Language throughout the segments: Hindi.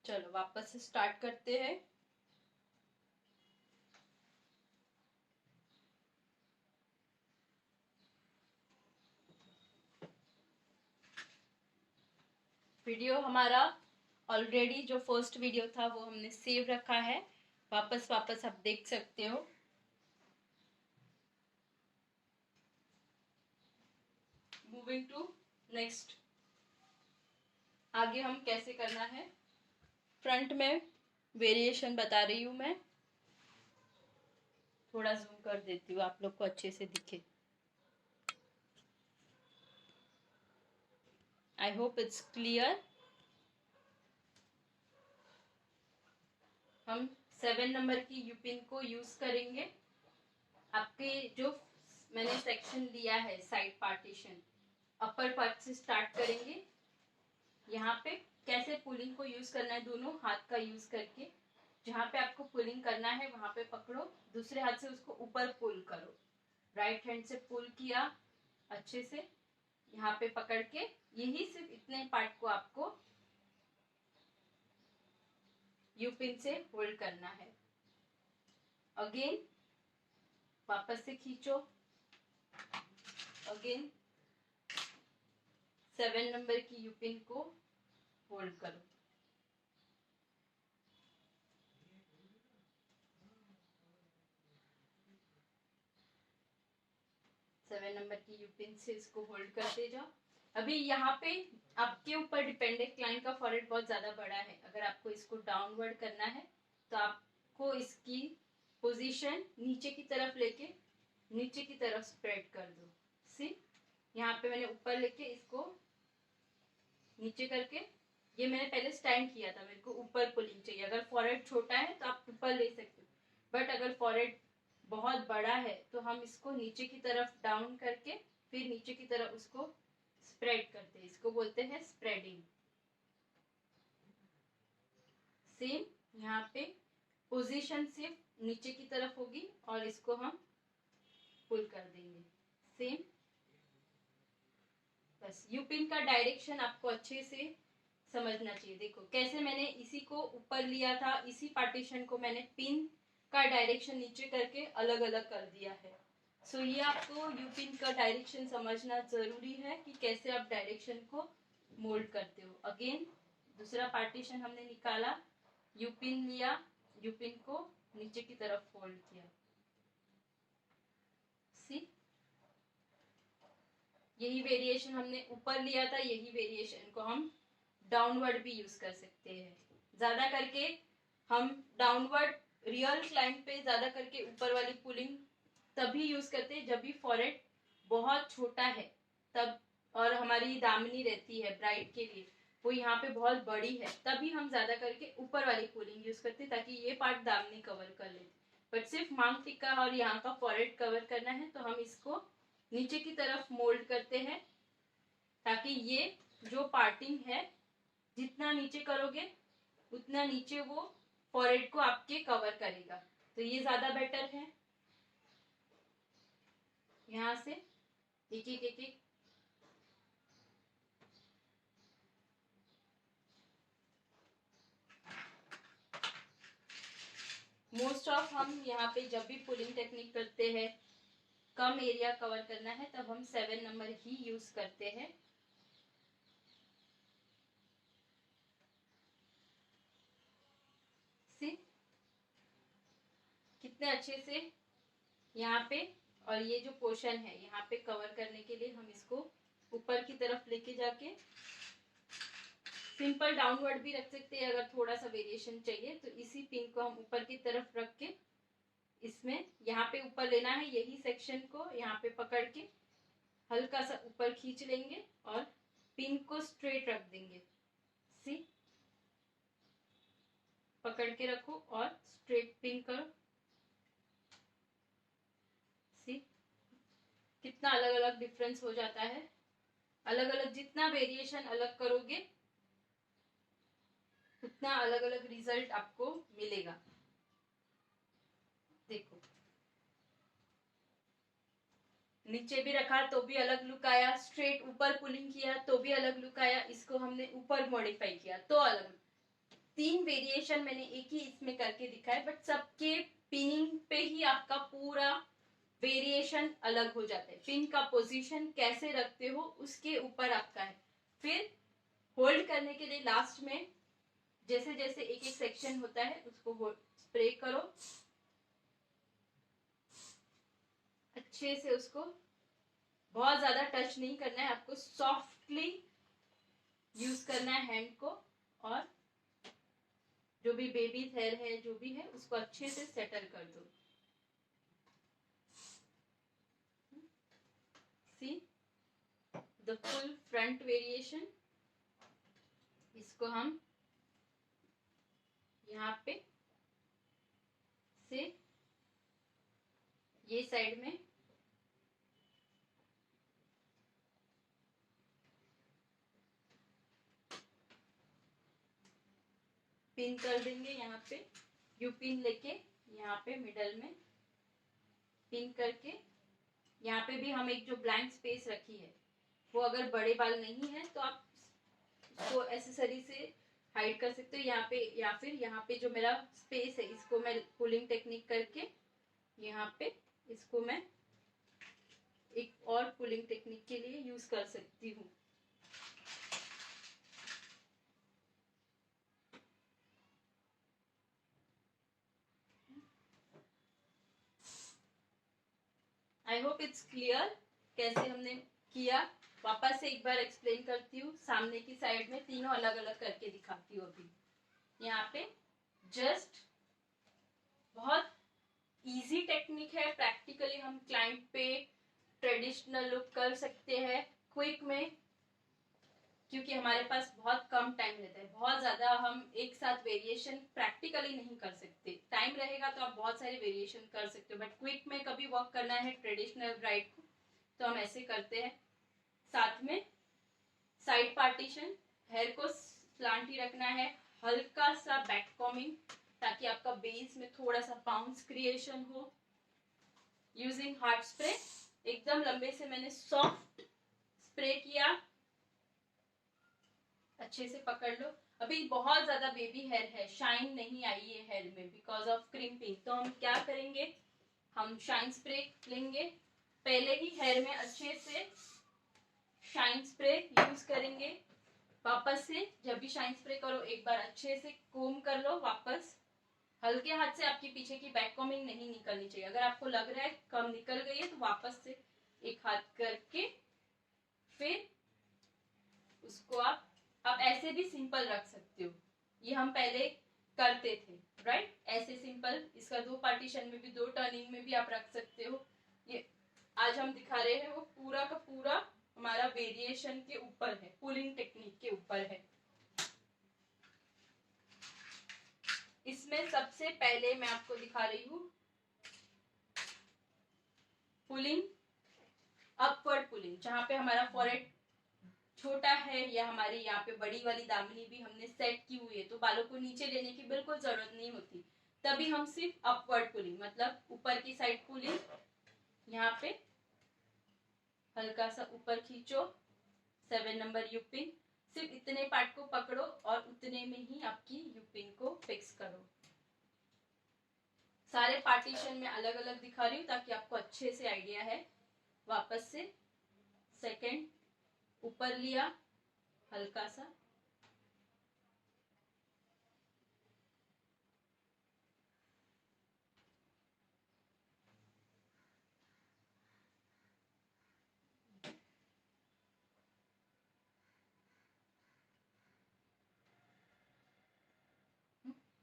चलो वापस से स्टार्ट करते हैं। वीडियो हमारा ऑलरेडी जो फर्स्ट वीडियो था वो हमने सेव रखा है, वापस आप देख सकते हो। Moving to next. आगे हम कैसे करना है, फ्रंट में वेरिएशन बता रही हूं मैं। थोड़ा जूम कर देती हूँ आप लोग को अच्छे से दिखे। I hope it's clear. हम 7 नंबर की यूपिन को यूज करेंगे। आपके जो मैंने सेक्शन लिया है साइड पार्टीशन, अपर पार्ट से स्टार्ट करेंगे। यहाँ पे कैसे पुलिंग को यूज करना है, दोनों हाथ का यूज करके जहाँ पे आपको पुलिंग करना है वहां पे पकड़ो, दूसरे हाथ से उसको ऊपर पुल करो। राइट हैंड से पुल किया अच्छे से, यहाँ पे पकड़ के यही सिर्फ इतने पार्ट को आपको यूपिन से होल्ड करना है। अगेन वापस से खींचो, अगेन 7 नंबर की यूपिन को होल्ड करो। सेवन नंबर की यूपिन से इसको होल्ड करते जाओ। अभी यहाँ पे आपके ऊपर डिपेंड है, क्लाइंट का फॉरहेड बहुत ज्यादा बड़ा है। अगर आपको इसको डाउनवर्ड करना है तो आपको इसकी पोजीशन नीचे की तरफ लेके नीचे की तरफ स्प्रेड कर दो। सी यहाँ पे मैंने ऊपर लेके इसको नीचे करके, ये मैंने पहले स्टैंड किया था, मेरे को ऊपर पुलिंग चाहिए। अगर फॉरहेड छोटा है तो आप ऊपर ले सकते हो, बट अगर फॉरहेड बहुत बड़ा है तो हम इसको नीचे की तरफ डाउन करके फिर नीचे की तरफ उसको स्प्रेड करते हैं, इसको बोलते हैं स्प्रेडिंग। सेम यहाँ पे पोजीशन सिर्फ नीचे की तरफ होगी और इसको हम पुल कर देंगे। सेम बस यूपिन का डायरेक्शन आपको अच्छे से समझना चाहिए। देखो कैसे मैंने इसी को ऊपर लिया था, इसी पार्टीशन को मैंने पिन का डायरेक्शन नीचे करके अलग अलग कर दिया है। सो ये आपको यूपिन का डायरेक्शन समझना जरूरी है कि कैसे आप डायरेक्शन को मोल्ड करते हो। अगेन दूसरा पार्टीशन हमने निकाला, यूपिन लिया, यूपिन को नीचे की तरफ फोल्ड किया। सी यही वेरिएशन हमने ऊपर लिया था, यही वेरिएशन को हम डाउनवर्ड भी यूज कर सकते हैं। ज्यादा करके हम डाउनवर्ड रियल क्लाइंट पे ज्यादा करके ऊपर वाली पुलिंग तभी यूज करते हैं जब भी फॉरहेड बहुत छोटा है तब, और हमारी दामनी रहती है ब्राइड के लिए वो यहाँ पे बहुत बड़ी है, तभी हम ज्यादा करके ऊपर वाली पुलिंग यूज करते हैं ताकि ये पार्ट दामनी कवर कर ले। बट सिर्फ मांग टिक्का और यहाँ का फॉरहेड कवर करना है तो हम इसको नीचे की तरफ मोल्ड करते हैं ताकि ये जो पार्टिंग है जितना नीचे करोगे उतना नीचे वो फॉरहेड को आपके कवर करेगा, तो ये ज्यादा बेटर है। यहां से एक एक एक एक मोस्ट ऑफ हम यहाँ पे जब भी पुलिंग टेक्निक करते हैं, कम एरिया कवर करना है तब हम 7 नंबर ही यूज करते हैं। सी कितने अच्छे से यहाँ पे, और ये जो पोर्शन है यहाँ पे कवर करने के लिए हम इसको ऊपर की तरफ लेके जाके सिंपल डाउनवर्ड भी रख सकते हैं अगर थोड़ा सा वेरिएशन चाहिए तो। इसी पिन को हम ऊपर की तरफ रख के इसमें यहाँ पे ऊपर लेना है, यही सेक्शन को यहाँ पे पकड़ के हल्का सा ऊपर खींच लेंगे और पिन को स्ट्रेट रख देंगे। सी पकड़ के रखो और स्ट्रेट पिन करो। सी कितना अलग अलग डिफरेंस हो जाता है। अलग अलग जितना वेरिएशन अलग करोगे उतना अलग अलग रिजल्ट आपको मिलेगा। देखो नीचे भी रखा तो भी अलग लुक आया, स्ट्रेट ऊपर पुलिंग किया तो भी अलग लुक आया, इसको हमने ऊपर मॉडिफाई किया तो अलग। 3 वेरिएशन मैंने एक ही इसमें करके दिखाए, बट सबके पिनिंग पे ही आपका पूरा वेरिएशन अलग हो जाता है। पिन का पोजीशन कैसे रखते हो उसके ऊपर आपका है। फिर होल्ड करने के लिए लास्ट में जैसे जैसे एक एक सेक्शन होता है उसको स्प्रे करो अच्छे से, उसको बहुत ज्यादा टच नहीं करना है आपको, सॉफ्टली यूज करना है हैंड को, और जो भी बेबी हेयर है जो भी है उसको अच्छे से सेटल कर दो। See the full front variation, इसको हम यहाँ पे से ये साइड में पिन कर देंगे। यहाँ पे यू पिन लेके यहाँ पे मिडल में पिन करके, यहाँ पे भी हम एक जो ब्लैंक स्पेस रखी है वो अगर बड़े बाल नहीं है तो आप इसको एक्सेसरी से हाइड कर सकते हो यहाँ पे, या फिर यहाँ पे जो मेरा स्पेस है इसको मैं पुलिंग टेक्निक करके यहाँ पे इसको मैं एक और पुलिंग टेक्निक के लिए यूज कर सकती हूँ। आई होप इट्स क्लियर कैसे हमने किया। वापस से एक बार एक्सप्लेन करती हूँ, सामने की साइड में तीनों अलग अलग करके दिखाती हूँ। अभी यहाँ पे जस्ट बहुत इजी टेक्निक है, प्रैक्टिकली हम क्लाइंट पे ट्रेडिशनल लुक कर सकते हैं क्विक में, क्योंकि हमारे पास बहुत कम टाइम रहता है। बहुत ज्यादा हम एक साथ वेरिएशन प्रैक्टिकली नहीं कर सकते। टाइम रहेगा तो आप बहुत सारे वेरिएशन कर सकते हो, बट क्विक में कभी वर्क करना है ट्रेडिशनल ब्राइड को तो हम ऐसे करते हैं। साथ में साइड पार्टीशन, हेयर को स्लांट ही रखना है, हल्का सा बैक कॉमिंग ताकि आपका बेस में थोड़ा सा बाउंस क्रिएशन हो। यूजिंग हार्ड स्प्रे, एकदम लंबे से मैंने सॉफ्ट स्प्रे किया, अच्छे से पकड़ लो। अभी बहुत ज्यादा बेबी हेयर है, शाइन नहीं आई है हेयर में बिकॉज ऑफ क्रिम्पिंग, तो हम क्या करेंगे, हम शाइन स्प्रे लेंगे। पहले ही हेयर में अच्छे से शाइन स्प्रे यूज करेंगे। वापस से जब भी शाइन स्प्रे करो एक बार अच्छे से कोम कर लो, वापस हल्के हाथ से, आपकी पीछे की बैक कॉमिंग नहीं निकलनी चाहिए। अगर आपको लग रहा है कम निकल गई है तो वापस से एक हाथ करके फिर उसको आप ऐसे भी सिंपल रख सकते हो। ये हम पहले करते थे, राइट, ऐसे सिंपल। इसका 2 पार्टीशन में भी 2 टर्निंग में भी आप रख सकते हो। ये आज हम दिखा रहे हैं वो पूरा का पूरा हमारा वेरिएशन के ऊपर है, पुलिंग टेक्निक के ऊपर है। इसमें सबसे पहले मैं आपको दिखा रही हूँ पुलिंग, अपवर्ड पुलिंग, जहां पे हमारा फॉरहेड छोटा है या हमारी यहाँ पे बड़ी वाली दामनी भी हमने सेट की हुई है तो बालों को नीचे लेने की बिल्कुल जरूरत नहीं होती। तभी हम सिर्फ अपवर्ड पुलिंग, मतलब ऊपर की साइड पुलिंग, यहाँ पे हल्का सा ऊपर खींचो, 7 नंबर यूपिन, सिर्फ इतने पार्ट को पकड़ो और उतने में ही आपकी यूपिन को फिक्स करो। सारे पार्टीशन में अलग अलग दिखा रही हूँ ताकि आपको अच्छे से आइडिया है। वापस से सेकंड ऊपर लिया हल्का सा,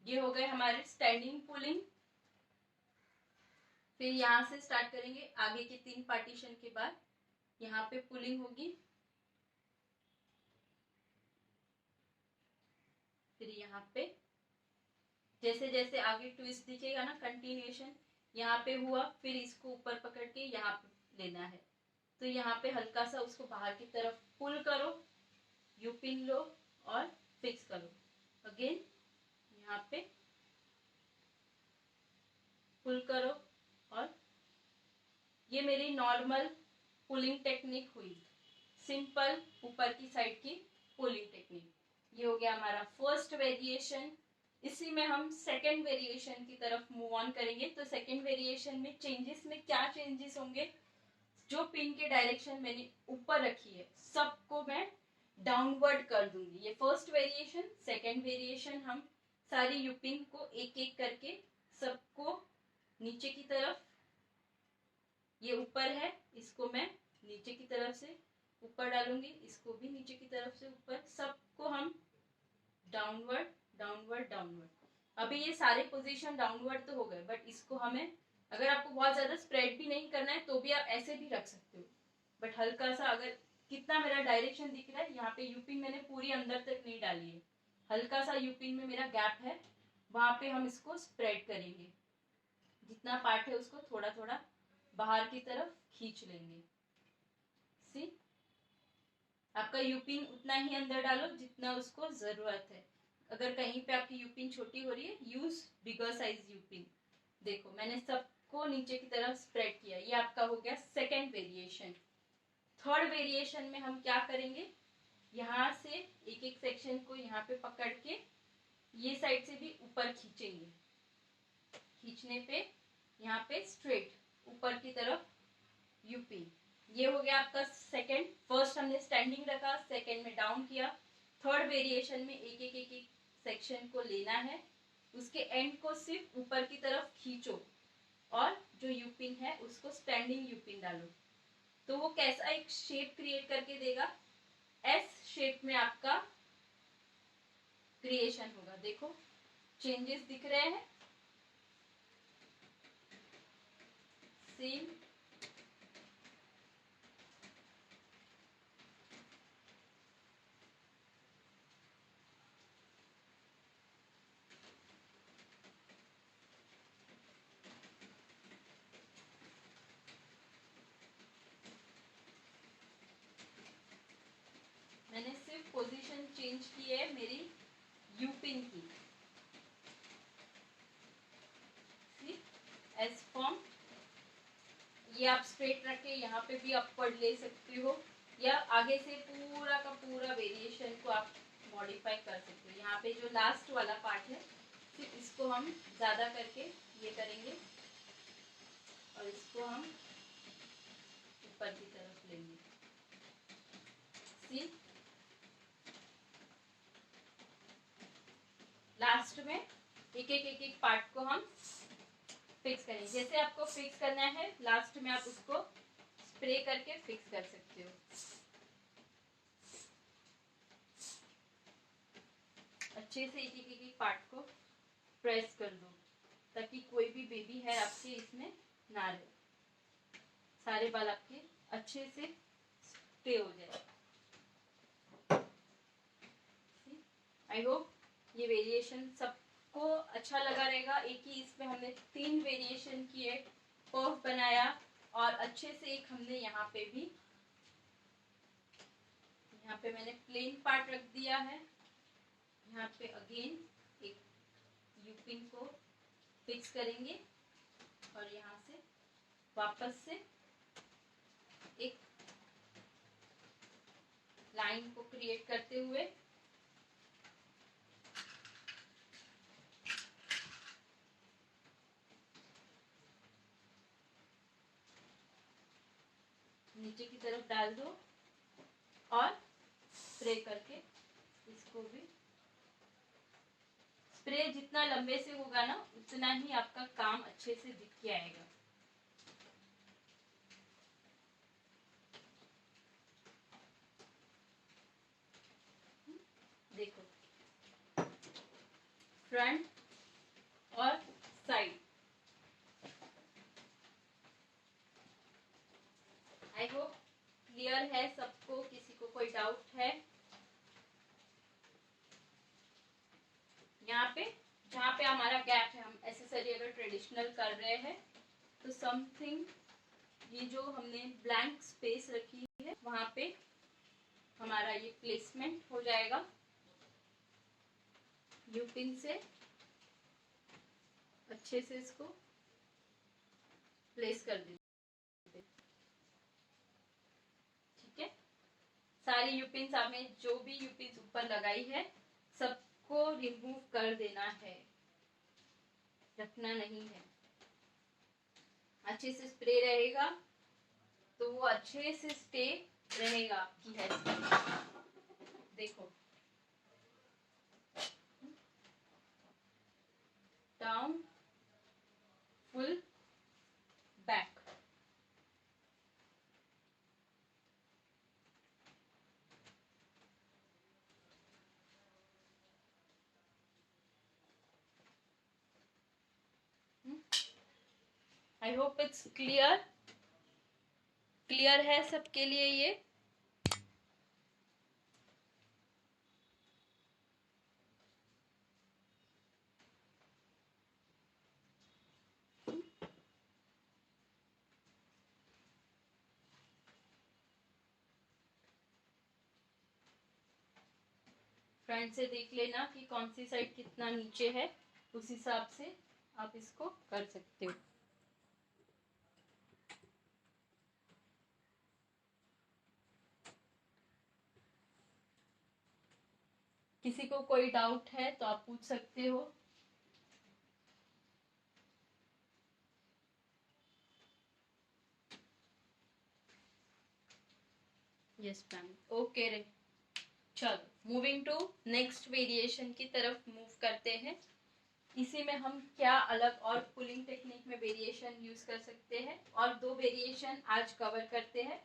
ये हो गए हमारे स्टैंडिंग पुलिंग। फिर यहां से स्टार्ट करेंगे आगे के 3 पार्टीशन के बाद, यहाँ पे पुलिंग होगी, फिर यहाँ पे जैसे जैसे आगे ट्विस्ट दिखेगा ना, कंटिन्यूएशन यहाँ पे हुआ, फिर इसको ऊपर पकड़ के यहाँ पे लेना है। तो यहाँ पे हल्का सा उसको बाहर की तरफ पुल करो, यू पिन लो और फिक्स करो। अगेन यहाँ पे पुल करो, और ये मेरी नॉर्मल पुलिंग टेक्निक हुई, सिंपल ऊपर की साइड की पुलिंग टेक्निक। ये हो गया हमारा फर्स्ट वेरिएशन, इसी में हम सेकेंड वेरिएशन की तरफ मूव ऑन करेंगे। तो सेकेंड वेरिएशन में चेंजेस में क्या चेंजेस होंगे, जो पिन के डायरेक्शन मैंने ऊपर रखी है सबको मैं डाउनवर्ड कर दूंगी। ये फर्स्ट वेरिएशन। सेकेंड वेरिएशन हम सारी यू पिन को एक एक करके सबको नीचे की तरफ, ये ऊपर है इसको मैं नीचे की तरफ से ऊपर डालूंगी, इसको भी नीचे की तरफ से ऊपर, सबको हम डाउनवर्ड डाउनवर्ड डाउनवर्ड। अभी ये सारे पोजीशन डाउनवर्ड तो हो गए, बट इसको हमें, अगर आपको बहुत ज्यादा स्प्रेड भी नहीं करना है तो भी आप ऐसे भी रख सकते हो, बट हल्का सा, अगर कितना मेरा डायरेक्शन दिख रहा है, यहाँ पे यूपिन मैंने पूरी अंदर तक नहीं डाली है, हल्का सा यूपिन में मेरा गैप है, वहां पे हम इसको स्प्रेड करेंगे। जितना पार्ट है उसको थोड़ा थोड़ा बाहर की तरफ खींच लेंगे। सी, आपका यूपिन उतना ही अंदर डालो जितना उसको जरूरत है। अगर कहीं पे आपकी यूपिन छोटी हो रही है, यूज बिगर साइज यूपिन। देखो मैंने सबको नीचे की तरफ स्प्रेड किया, ये आपका हो गया सेकेंड वेरिएशन। थर्ड वेरिएशन में हम क्या करेंगे, यहाँ से एक एक सेक्शन को यहाँ पे पकड़ के ये साइड से भी ऊपर खींचेंगे। खींचने पे यहाँ पे स्ट्रेट ऊपर की तरफ यूपिन। ये हो गया आपका सेकंड। फर्स्ट हमने स्टैंडिंग रखा, सेकंड में डाउन किया। थर्ड वेरिएशन में एक एक एक एक सेक्शन को लेना है, उसके एंड को सिर्फ ऊपर की तरफ खींचो और जो यूपिन है उसको स्टैंडिंग यूपिन डालो। तो वो कैसा एक शेप क्रिएट करके देगा, एस शेप में आपका क्रिएशन होगा। देखो चेंजेस दिख रहे हैं, सेम। मैंने सिर्फ पोजीशन चेंज की है मेरी यूपिन की। एस फॉर्म, ये आप स्ट्रेट रख के यहाँ पे भी अपवर्ड ले सकते हो, या आगे से पूरा का पूरा वेरिएशन को आप मॉडिफाई कर सकते हो। यहाँ पे जो लास्ट वाला पार्ट है सिर्फ इसको हम ज्यादा करके ये करेंगे और इसको हम ऊपर की तरफ लेंगे। सी, लास्ट में एक एक पार्ट को हम फिक्स करेंगे। जैसे आपको फिक्स करना है लास्ट में आप उसको स्प्रे करके फिक्स कर सकते हो। अच्छे से एक एक पार्ट को प्रेस कर दो ताकि कोई भी बेबी है आपके इसमें ना रहे, सारे बाल आपके अच्छे से स्प्रे हो जाए। आई होप ये वेरिएशन सबको अच्छा लगा रहेगा। एक ही इसमें हमने 3 वेरिएशन किए, पर्व बनाया और अच्छे से एक हमने यहाँ पे भी, यहाँ पे मैंने प्लेन पार्ट रख दिया है, यहाँ पे अगेन एक यूपिन को फिक्स करेंगे और यहाँ से वापस से एक लाइन को क्रिएट करते हुए नीचे की तरफ डाल दो और स्प्रे करके इसको भी, स्प्रे जितना लंबे से होगा ना उतना ही आपका काम अच्छे से दिख के आएगा। देखो फ्रंट और साइड। आई होप क्लियर है सबको, किसी को कोई डाउट है? यहाँ पे जहाँ पे हमारा गैप है, हम एक्सेसरी अगर ट्रेडिशनल कर रहे हैं तो समथिंग ये जो हमने ब्लैंक स्पेस रखी है वहां पे हमारा ये प्लेसमेंट हो जाएगा। यूपिन से अच्छे से इसको प्लेस कर दीजिए। ठीक है, सारी यूपिन आपने जो भी यूपिन ऊपर लगाई है सबको को रिमूव कर देना है, रखना नहीं है। अच्छे से स्प्रे रहेगा तो वो अच्छे से स्टे रहेगा आपकी हेयर स्टाइल। देखो, down, full, back. I hope it's clear. Clear है सबके लिए ये? फ्रंट से देख लेना कि कौन सी साइड कितना नीचे है, उस हिसाब से आप इसको कर सकते हो। किसी को कोई डाउट है तो आप पूछ सकते हो। यस मैम, ओके रे। चलो, मूविंग टू नेक्स्ट वेरिएशन की तरफ मूव करते हैं। इसी में हम क्या अलग और पुलिंग टेक्निक में वेरिएशन यूज कर सकते हैं, और 2 वेरिएशन आज कवर करते हैं।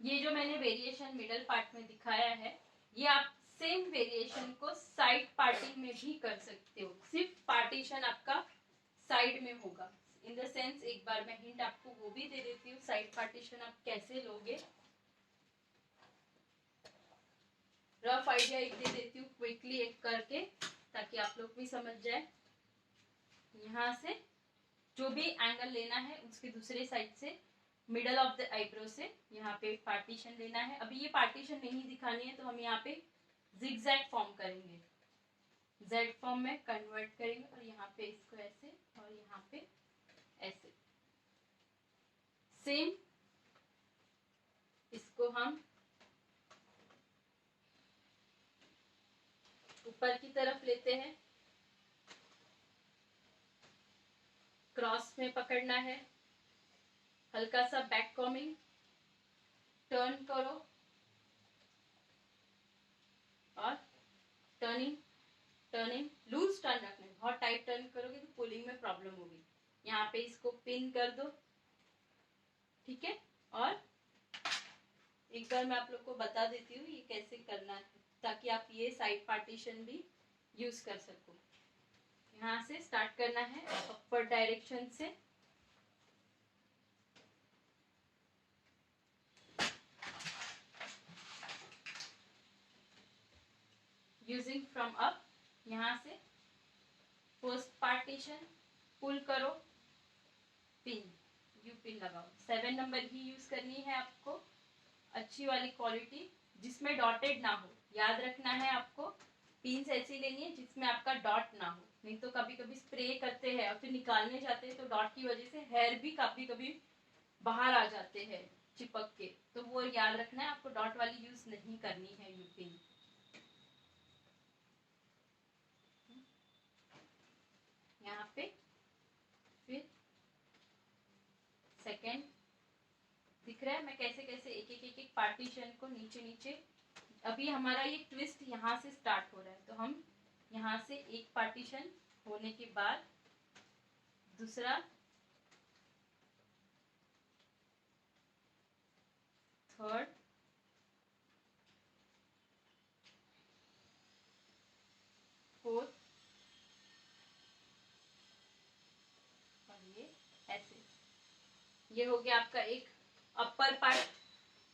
ये जो मैंने वेरिएशन मिडल पार्ट में दिखाया है, ये आप सेम वेरिएशन को साइड पार्टी में भी कर सकते हो। सिर्फ पार्टीशन आपका साइड में होगा। इन द सेंस, एक बार मैं हिंट आपको वो भी दे देती हूँ, साइड पार्टीशन आप कैसे लोगे। रफ आइडिया एक दे देती हूँ क्विकली एक करके, ताकि आप लोग भी समझ जाए। यहाँ से जो भी एंगल लेना है उसके दूसरे साइड से मिडल ऑफ द आईब्रो से यहाँ पे पार्टीशन लेना है। अभी ये पार्टीशन नहीं दिखानी है तो हम यहाँ पे जिगजैग फॉर्म करेंगे, जेड फॉर्म में कन्वर्ट करेंगे, और यहाँ पे इसको ऐसे और यहाँ पे ऐसे। सेम इसको हम ऊपर की तरफ लेते हैं, क्रॉस में पकड़ना है, हल्का सा बैक कॉमिंग, टर्न करो और टर्निंग, टर्निंग। लूज टर्न रखना है, बहुत टाइट टर्न करोगे तो पुलिंग में प्रॉब्लम होगी। यहाँ पे इसको पिन कर दो, ठीक है। और एक बार मैं आप लोग को बता देती हूँ ये कैसे करना है, ताकि आप ये साइड पार्टीशन भी यूज कर सको। यहाँ से स्टार्ट करना है अपर डायरेक्शन से, यूजिंग फ्रॉम अप। यहाँ से फर्स्ट पार्टीशन पुल करो, पिन, यू पिन लगाओ। 7 नंबर ही यूज करनी है आपको, अच्छी वाली क्वालिटी जिसमें डॉटेड ना हो। याद रखना है आपको, पिन्स ऐसी लेनी है जिसमें आपका डॉट ना हो, नहीं तो कभी कभी स्प्रे करते हैं और फिर निकालने जाते हैं तो डॉट की वजह से हेयर भी कभी कभी बाहर आ जाते हैं चिपक के। तो वो याद रखना है आपको, डॉट वाली यूज नहीं करनी है यू पिन। यहाँ पे फिर सेकेंड दिख रहा है मैं कैसे कैसे एक एक एक पार्टीशन को नीचे नीचे। अभी हमारा ये ट्विस्ट यहाँ से स्टार्ट हो रहा है, तो हम यहाँ से एक पार्टीशन होने के बाद दूसरा, थर्ड, फोर्थ, और ये ऐसे। ये हो गया आपका एक अपर पार्ट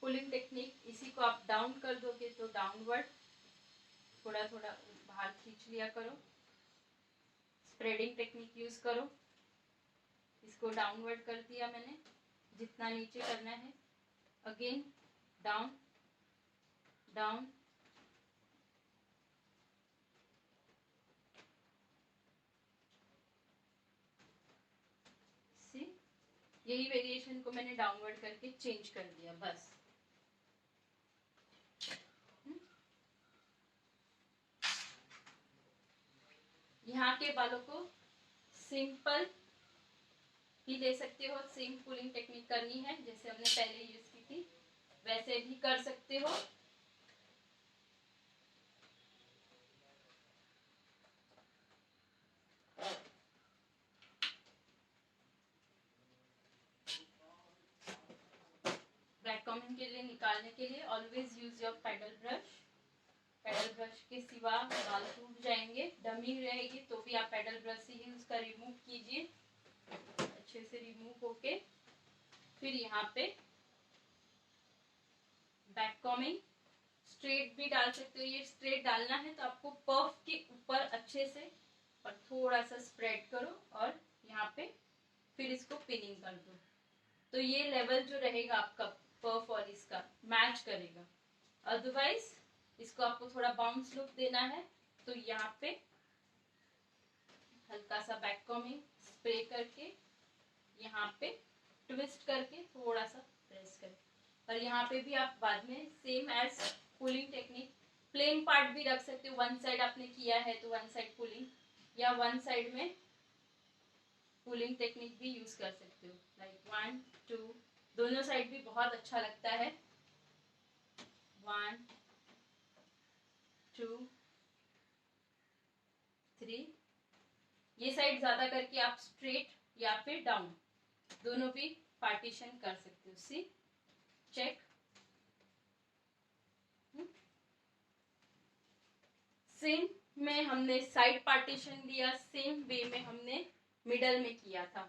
पुलिंग टेक्निक। इसी को आप डाउन कर दोगे तो डाउनवर्ड थोड़ा थोड़ा बाहर खींच लिया करो, स्प्रेडिंग टेक्निक यूज करो। इसको डाउनवर्ड कर दिया मैंने, जितना नीचे करना है। अगेन डाउन डाउन, सी यही वेरिएशन को मैंने डाउनवर्ड करके चेंज कर दिया बस। यहाँ के बालों को सिंपल ही ले सकते हो, सेम पुलिंग टेक्निक करनी है जैसे हमने पहले यूज की थी, वैसे भी कर सकते हो। ब्लैक कॉमन के लिए निकालने के लिए always use your pedal brush. Pedal brush के सिवा बाल टूट जाएंगे, डमी रहेगी, तो भी आप पेडल ब्रश से ही उसका रिमूव कीजिए। अच्छे से रिमूव होके फिर यहाँ पे बैक कॉमिंग स्ट्रेट भी डाल सकते हो। ये स्ट्रेट डालना है तो आपको पफ के ऊपर अच्छे से और थोड़ा सा स्प्रेड करो और यहाँ पे फिर इसको पिनिंग कर दो, तो ये लेवल जो रहेगा आपका पफ और इसका मैच करेगा। अदरवाइज इसको आपको थोड़ा बाउंस लुक देना है तो यहाँ पे हल्का सा बैक कॉमिंग स्प्रे करके यहाँ पे ट्विस्ट करके थोड़ा सा प्रेस करें। और यहाँ पे भी आप बाद में same as pulling technique plain part भी रख सकते हो। वन साइड आपने किया है तो वन साइड पुलिंग, या वन साइड में पुलिंग टेक्निक भी यूज कर सकते हो, लाइक 1 2, दोनों साइड भी बहुत अच्छा लगता है। 1 2 3, ये साइड ज्यादा करके आप स्ट्रेट या फिर डाउन दोनों भी पार्टीशन कर सकते हो। सी चेक, सेम में हमने साइड पार्टीशन दिया, सेम वे में हमने मिडल में किया था।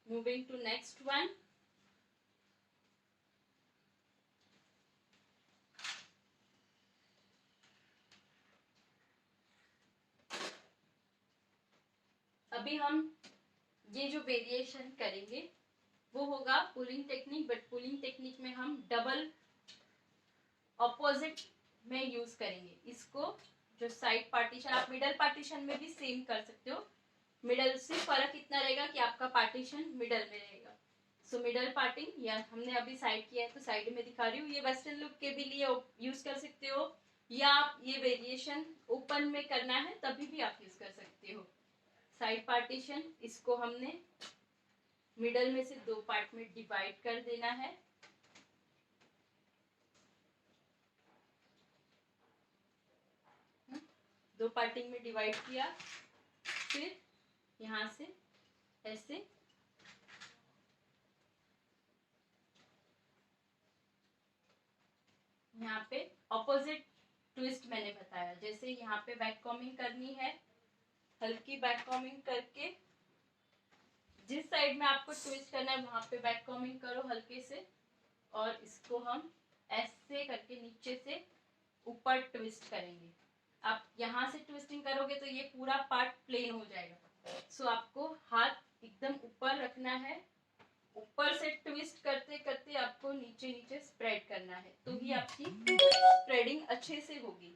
Moving to next one. अभी हम ये जो वेरिएशन करेंगे वो होगा pulling technique, but pulling technique में हम डबल ऑपोजिट में यूज करेंगे इसको। जो साइड पार्टीशन आप मिडल पार्टीशन में भी सेम कर सकते हो, मिडल से फर्क इतना रहेगा कि आपका पार्टीशन मिडल में रहेगा। सो मिडल पार्टिंग, या हमने अभी साइड किया है तो साइड में दिखा रही हूँ। ये वेस्टर्न लुक के भी लिए यूज कर सकते हो, या आप ये वेरिएशन ओपन में करना है तभी भी आप यूज कर सकते हो। साइड पार्टीशन, इसको हमने मिडल में से दो पार्ट में डिवाइड कर देना है। दो पार्टिंग में डिवाइड किया, फिर यहां से ऐसे यहाँ पे ऑपोजिट ट्विस्ट मैंने बताया। जैसे यहाँ पे बैक कॉमिंग करनी है, हल्की बैक कॉमिंग करके जिस साइड में आपको ट्विस्ट करना है वहां पे बैक कॉमिंग करो हल्के से, और इसको हम ऐसे करके नीचे से ऊपर ट्विस्ट करेंगे। आप यहाँ से ट्विस्टिंग करोगे तो ये पूरा पार्ट प्लेन हो जाएगा। सो आपको हाथ एकदम ऊपर रखना है, ऊपर से ट्विस्ट करते करते आपको नीचे नीचे स्प्रेड करना है, तो ही आपकी स्प्रेडिंग अच्छे से होगी।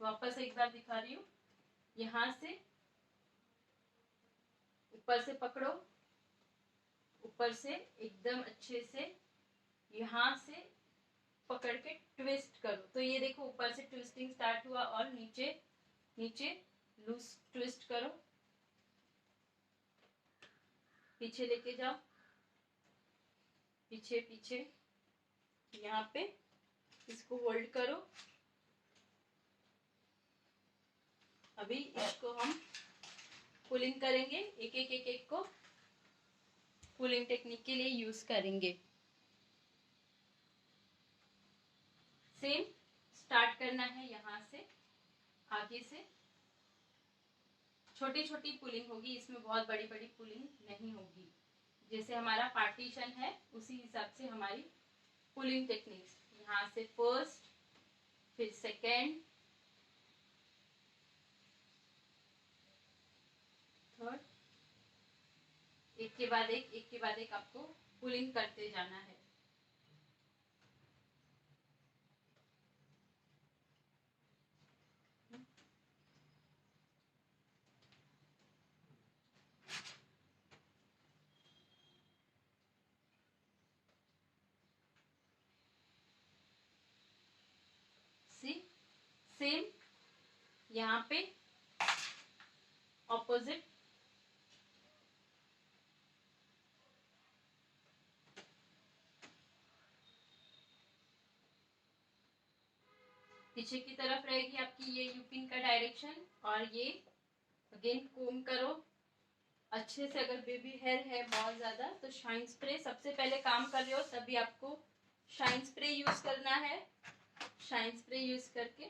वापस एक बार दिखा रही हूँ, यहाँ से ऊपर से पकड़ो, ऊपर से एकदम अच्छे से यहाँ से पकड़ के ट्विस्ट करो, तो ये देखो ऊपर से ट्विस्टिंग स्टार्ट हुआ, और नीचे नीचे लूज ट्विस्ट करो, पीछे लेके जाओ, पीछे पीछे, यहाँ पे इसको होल्ड करो। अभी इसको हम पुलिंग करेंगे, एक एक एक एक को पुलिंग टेक्निक के लिए यूज करेंगे। सेम स्टार्ट करना है यहाँ से, आगे से छोटी छोटी पुलिंग होगी, इसमें बहुत बड़ी बड़ी पुलिंग नहीं होगी। जैसे हमारा पार्टीशन है उसी हिसाब से हमारी पुलिंग टेक्निक्स, यहाँ से फर्स्ट, फिर सेकेंड, के बाद एक के बाद एक आपको पुलिंग करते जाना है। सेम यहाँ पे ऑपोजिट पीछे की तरफ रहेगी आपकी ये यूपिन का डायरेक्शन, और ये अगेन कोम करो अच्छे से। अगर बेबी हेयर है बहुत ज्यादा तो शाइन स्प्रे, सबसे पहले काम कर रहे हो तभी आपको शाइन स्प्रे यूज करना है। शाइन स्प्रे यूज करके,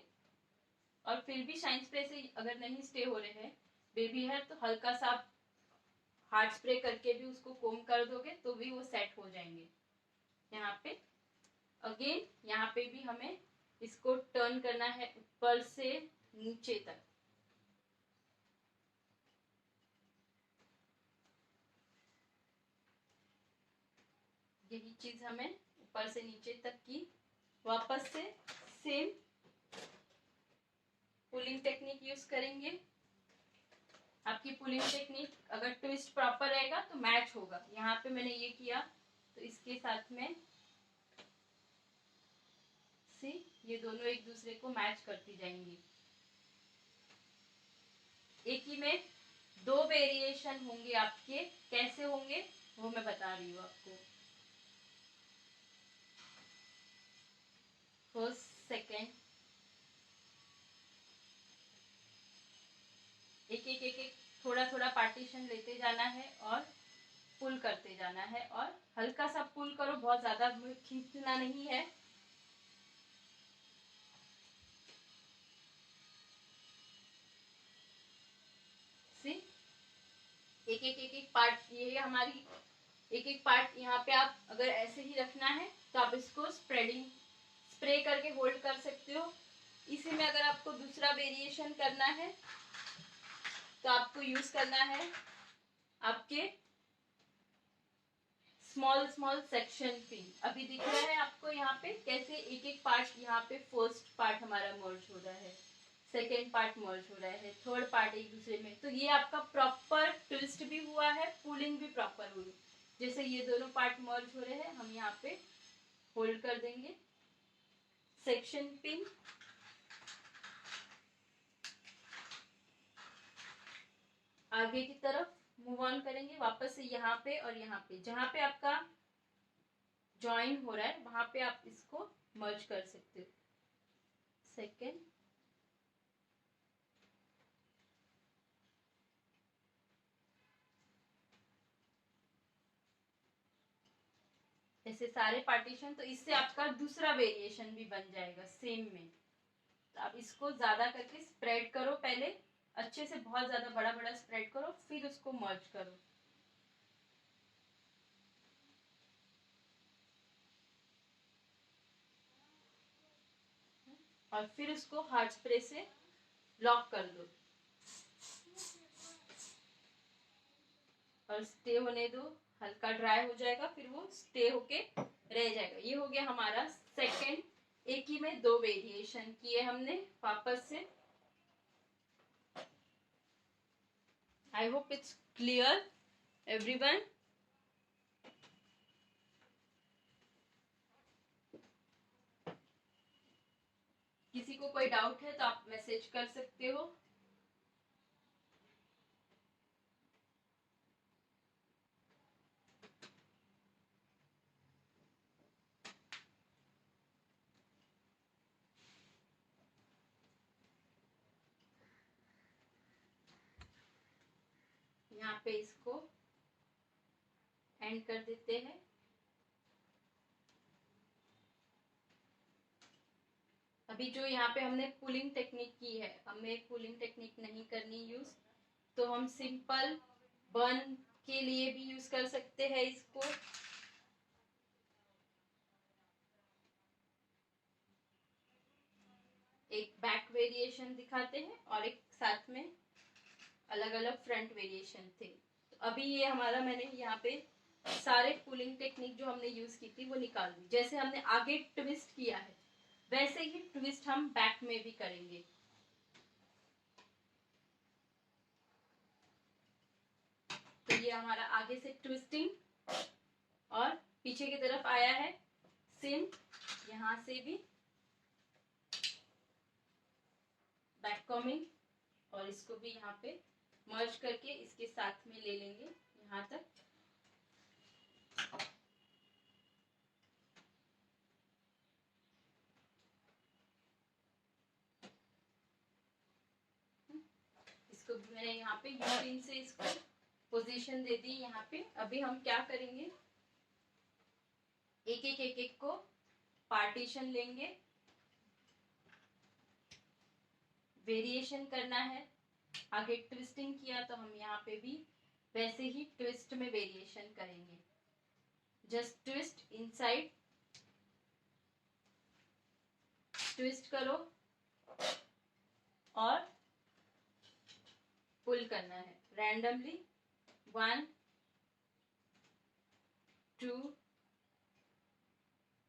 और फिर भी शाइन स्प्रे से अगर नहीं स्टे हो रहे हैं बेबी हेयर तो हल्का सा हार्ड स्प्रे करके भी उसको कोम कर दोगे तो भी वो सेट हो जाएंगे। यहाँ पे अगेन यहाँ पे भी हमें इसको टर्न करना है ऊपर से नीचे तक। यही चीज हमें ऊपर से नीचे तक की वापस से सेम पुलिंग टेक्निक यूज करेंगे। आपकी पुलिंग टेक्निक अगर ट्विस्ट प्रॉपर रहेगा तो मैच होगा। यहाँ पे मैंने ये किया तो इसके साथ में सी ये दोनों एक दूसरे को मैच करती जाएंगी। एक ही में दो वेरिएशन होंगे आपके, कैसे होंगे वो मैं बता रही हूँ आपको। फर्स्ट सेकेंड एक एक एक एक थोड़ा थोड़ा पार्टीशन लेते जाना है और पुल करते जाना है, और हल्का सा पुल करो, बहुत ज्यादा खींचना नहीं है। सी एक एक एक एक पार्ट, ये हमारी एक एक पार्ट यहाँ पे आप अगर ऐसे ही रखना है तो आप इसको स्प्रे करके होल्ड कर सकते हो। इसी में अगर आपको दूसरा वेरिएशन करना है तो आपको यूज करना है आपके स्मॉल स्मॉल सेक्शन पिन। अभी दिख रहा है आपको यहाँ पे कैसे एक एक पार्ट, यहाँ पे फर्स्ट पार्ट हमारा मर्ज हो रहा है, सेकेंड पार्ट मर्ज हो रहा है, थर्ड पार्ट एक दूसरे में। तो ये आपका प्रॉपर ट्विस्ट भी हुआ है, पुलिंग भी प्रॉपर हुई। जैसे ये दोनों पार्ट मर्ज हो रहे हैं हम यहाँ पे होल्ड कर देंगे सेक्शन पिन। आगे की तरफ मूव ऑन करेंगे वापस से यहाँ पे, और यहाँ पे जहां पे आपका ज्वाइन हो रहा है वहां पे आप इसको मर्ज कर सकते हो। सेकेंड ऐसे सारे पार्टीशन, तो इससे आपका दूसरा वेरिएशन भी बन जाएगा सेम में। तो आप इसको ज्यादा करके स्प्रेड करो, पहले अच्छे से बहुत ज्यादा बड़ा बड़ा स्प्रेड करो, फिर उसको मर्ज करो। और फिर उसको हार्ड स्प्रे से लॉक कर दो और स्टे होने दो, हल्का ड्राई हो जाएगा फिर वो स्टे होके रह जाएगा। ये हो गया हमारा सेकेंड, एक ही में दो वेरिएशन किए हमने वापस से। I hope it's clear everyone. किसी को कोई डाउट है तो आप मैसेज कर सकते हो। यहाँ पे इसको एंड कर देते हैं। अभी जो यहाँ पे हमने पुलिंग टेक्निक की है, हमें पुलिंग टेक्निक नहीं करनी यूज, तो हम सिंपल बर्न के लिए भी यूज कर सकते हैं इसको। एक बैक वेरिएशन दिखाते हैं और एक साथ में अलग अलग फ्रंट वेरिएशन थे। तो अभी ये हमारा, मैंने यहाँ पे सारे पुलिंग टेक्निक जो हमने यूज की थी वो निकाल दी। जैसे हमने आगे ट्विस्ट किया है वैसे ही ट्विस्ट हम बैक में भी करेंगे। तो ये हमारा आगे से ट्विस्टिंग और पीछे की तरफ आया है सेम, यहां से भी बैक कॉमिंग, और इसको भी यहाँ पे मर्ज करके इसके साथ में ले लेंगे यहाँ तक। इसको भी मैंने यहाँ पे यूपिन से इसको पोजीशन दे दी यहाँ पे। अभी हम क्या करेंगे, एक एक को पार्टीशन लेंगे, वेरिएशन करना है। आगे ट्विस्टिंग किया तो हम यहाँ पे भी वैसे ही ट्विस्ट में वेरिएशन करेंगे। जस्ट ट्विस्ट इनसाइड, ट्विस्ट करो और पुल करना है रैंडमली, 1 2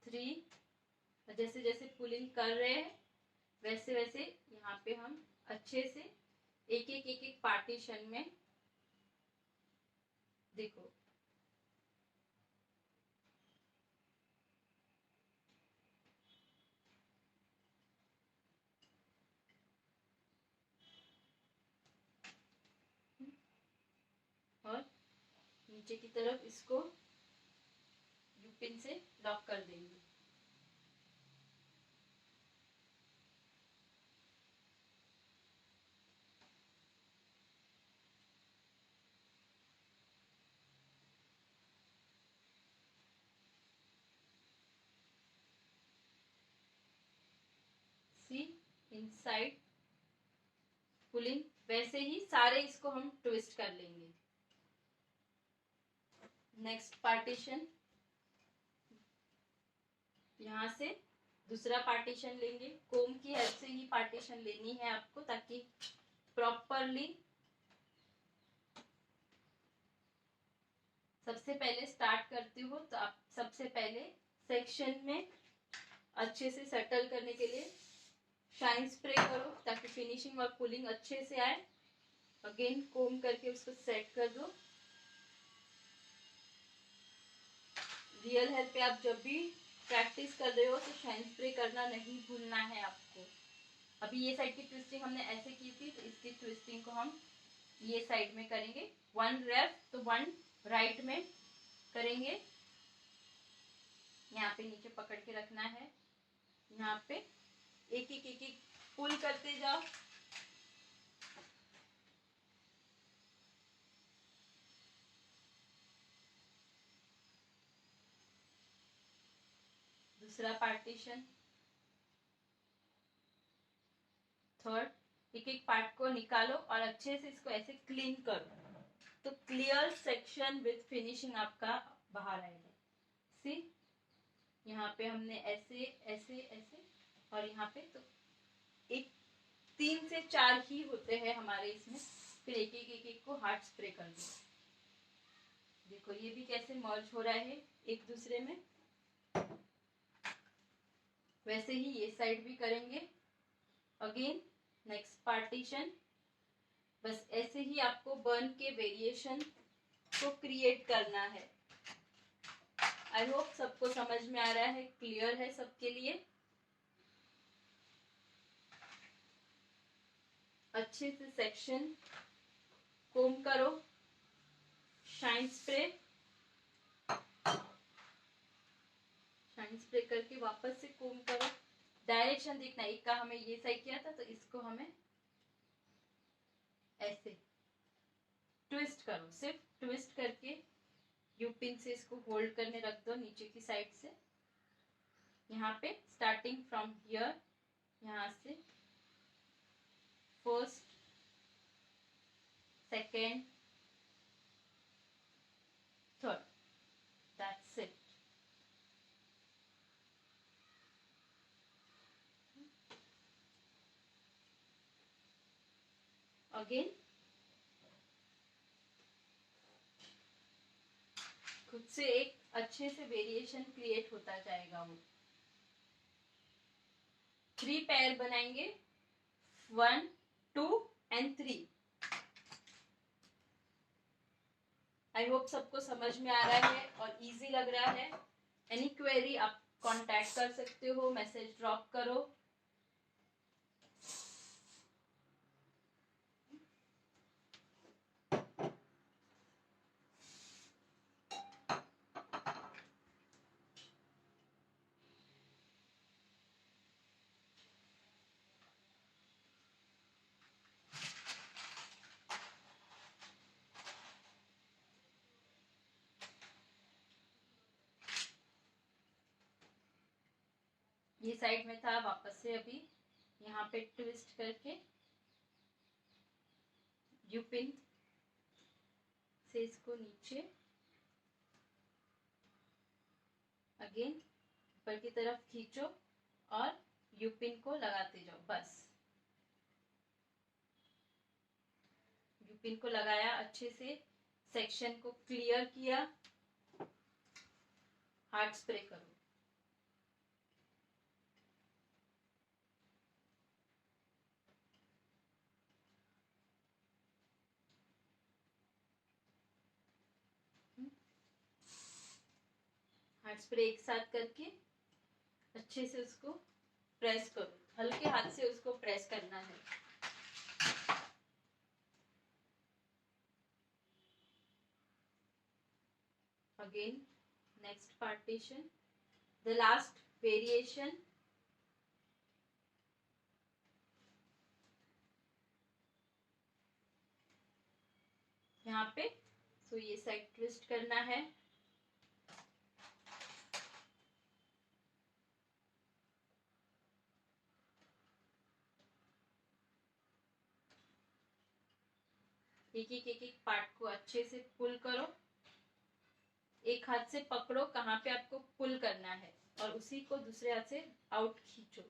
3। जैसे जैसे पुलिंग कर रहे हैं वैसे वैसे यहाँ पे हम अच्छे से एक एक पार्टीशन में, देखो और नीचे की तरफ इसको यूपिन से लॉक कर देंगे। सी इनसाइड पुलिंग, वैसे ही सारे इसको हम ट्विस्ट कर लेंगे। नेक्स्ट पार्टीशन, यहां से दूसरा पार्टीशन लेंगे। कोम की हेल्प से ही पार्टीशन लेनी है आपको ताकि प्रॉपरली, सबसे पहले स्टार्ट करते हो तो आप सबसे पहले सेक्शन में अच्छे से सेटल करने के लिए शाइन स्प्रे करो ताकि फिनिशिंग और पुलिंग अच्छे से आए। अगेन कोम करके उसको सेट कर दो। रियल हेयर पे आप जब भी प्रैक्टिस कर रहे हो तो शाइन स्प्रे करना नहीं भूलना है आपको। अभी ये साइड की ट्विस्टिंग हमने ऐसे की थी तो इसकी ट्विस्टिंग को हम ये साइड में करेंगे। 1 लेफ्ट तो 1 राइट में करेंगे। यहाँ पे नीचे पकड़ के रखना है, यहाँ पे एक एक पुल करते जाओ। दूसरा पार्टीशन, थर्ड, एक एक पार्ट को निकालो और अच्छे से इसको ऐसे क्लीन करो तो क्लियर सेक्शन विद फिनिशिंग आपका बाहर आएगा। सी यहाँ पे हमने ऐसे ऐसे ऐसे और यहाँ पे तो एक 3 से 4 ही होते हैं हमारे इसमें। फिर एक एक को हार्ड स्प्रे कर दो। देखो ये भी कैसे मर्ज हो रहा है एक दूसरे में। वैसे ही ये साइड भी करेंगे। अगेन नेक्स्ट पार्टीशन, बस ऐसे ही आपको बर्न के वेरिएशन को क्रिएट करना है। आई होप सबको समझ में आ रहा है, क्लियर है सबके लिए। अच्छे से सेक्शन कोम करो, शाइन स्प्रे करके वापस से कोम करो। डायरेक्शन देखना, एक का हमें ये साइड किया था तो इसको हमें ऐसे ट्विस्ट करो। सिर्फ ट्विस्ट करके यूपिन से इसको होल्ड करने रख दो नीचे की साइड से। यहाँ पे स्टार्टिंग फ्रॉम हियर, यहाँ से first, second, third, that's it. Again उससे एक अच्छे से वेरिएशन क्रिएट होता जाएगा। वो 3 पेयर बनाएंगे, 1 2 एंड 3। आई होप सबको समझ में आ रहा है और इजी लग रहा है। एनी क्वेरी आप कांटेक्ट कर सकते हो, मैसेज ड्रॉप करो। ये साइड में था, वापस से अभी यहाँ पे ट्विस्ट करके यू पिन से इसको नीचे अगेन ऊपर की तरफ खींचो और यू पिन को लगाते जाओ। बस यू पिन को लगाया, अच्छे से सेक्शन को क्लियर किया, हार्ड स्प्रे करो। हार्ड स्प्रे एक साथ करके अच्छे से उसको प्रेस करो, हल्के हाथ से उसको प्रेस करना है। Again next partition, the last variation. यहाँ पे तो ये साइड ट्विस्ट करना है, एक पार्ट को अच्छे से पुल करो, एक हाथ से पकड़ो कहाँ पे आपको पुल करना है और उसी को दूसरे हाथ से आउट खींचो।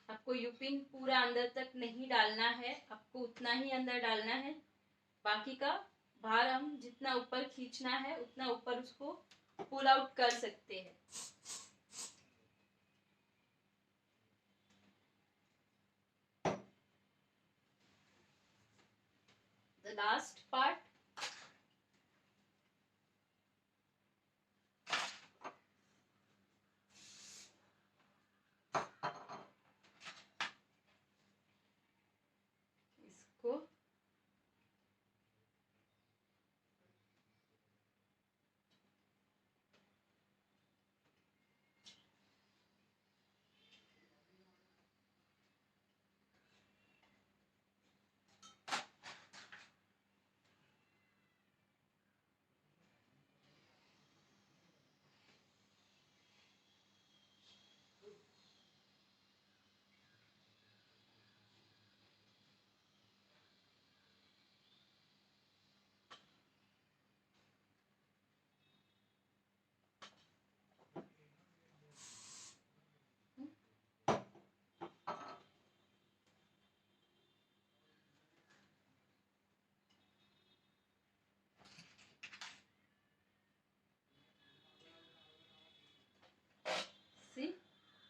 आपको यूपिन पूरा अंदर तक नहीं डालना है, आपको उतना ही अंदर डालना है, बाकी का भार हम जितना ऊपर खींचना है उतना ऊपर उसको पुल आउट कर सकते हैं। The last part, इसको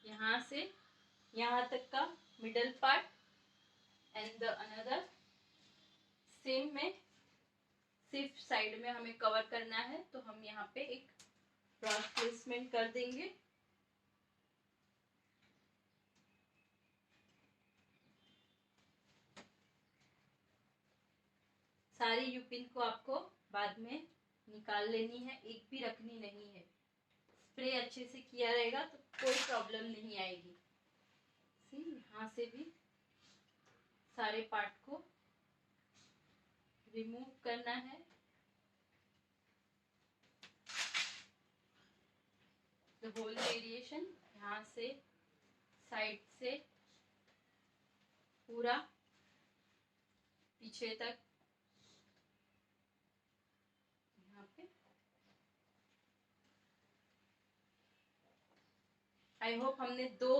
यहाँ से यहाँ तक का middle part and the another same में सिर्फ साइड में हमें कवर करना है, तो हम यहाँ पे एक क्रॉस प्लेसमेंट कर देंगे। सारी यूपिन को आपको बाद में निकाल लेनी है, एक भी रखनी नहीं है। स्प्रे अच्छे से किया रहेगा तो कोई प्रॉब्लम नहीं आएगी। यहाँ से भी सारे पार्ट को रिमूव करना है। द होल वेरिएशन यहाँ से साइड से पूरा पीछे तक, यहाँ पे। आई होप हमने 2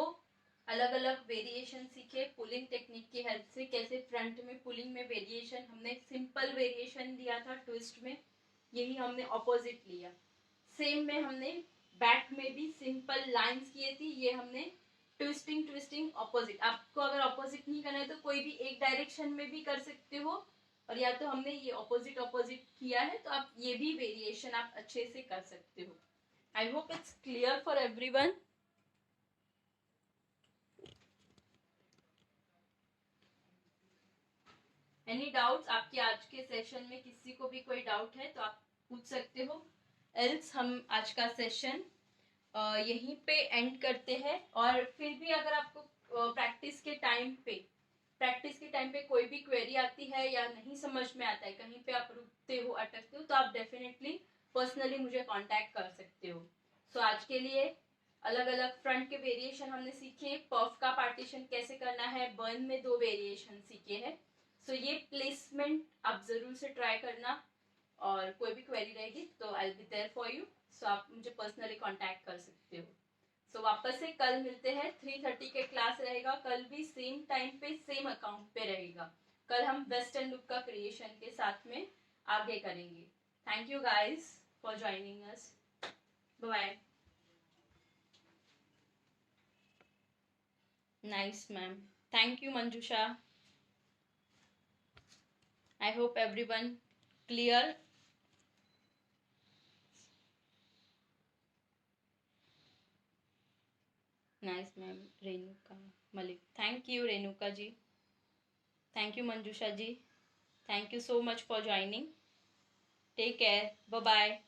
अलग अलग वेरिएशन सीखे पुलिंग टेक्निक की हेल्प से। कैसे फ्रंट में पुलिंग में वेरिएशन हमने सिंपल वेरिएशन दिया था ट्विस्ट में, यही हमने ऑपोजिट लिया। सेम में हमने बैक में भी सिंपल लाइंस किए थी, ये हमने ट्विस्टिंग ट्विस्टिंग ऑपोजिट। आपको अगर ऑपोजिट नहीं करना है तो कोई भी एक डायरेक्शन में भी कर सकते हो, और या तो हमने ये ऑपोजिट ऑपोजिट किया है तो आप ये भी वेरिएशन आप अच्छे से कर सकते हो। I hope it's clear for everyone. Any doubts? आपके आज के सेशन में किसी को भी कोई डाउट है तो आप पूछ सकते हो, एल्स हम आज का सेशन यहीं पे एंड करते हैं। और फिर भी अगर आपको प्रैक्टिस के टाइम पे कोई भी क्वेरी आती है या नहीं समझ में आता है, कहीं पे आप रुकते हो अटकते हो, तो आप डेफिनेटली पर्सनली मुझे कांटेक्ट कर सकते हो। सो आज के लिए अलग अलग फ्रंट के वेरिएशन हमने सीखे, पफ का पार्टीशन कैसे करना है, बर्न में 2 वेरिएशन सीखे हैं। सो ये प्लेसमेंट आप जरूर से ट्राई करना, और कोई भी क्वेरी रहेगी तो I will be there for you. So आप मुझे पर्सनली कांटेक्ट कर सकते हो। सो वापस से कल मिलते हैं, 3:30 के क्लास रहेगा, कल भी सेम टाइम पे सेम अकाउंट पे रहेगा। कल हम वेस्टर्न लुक का क्रिएशन के साथ में आगे करेंगे। Thank you guys for joining us. Bye. Nice ma'am, thank you Manjusha. I hope everyone clear. Nice ma'am. Renuka Malik, thank you Renuka ji, thank you Manjusha ji, thank you so much for joining. Take care, bye bye.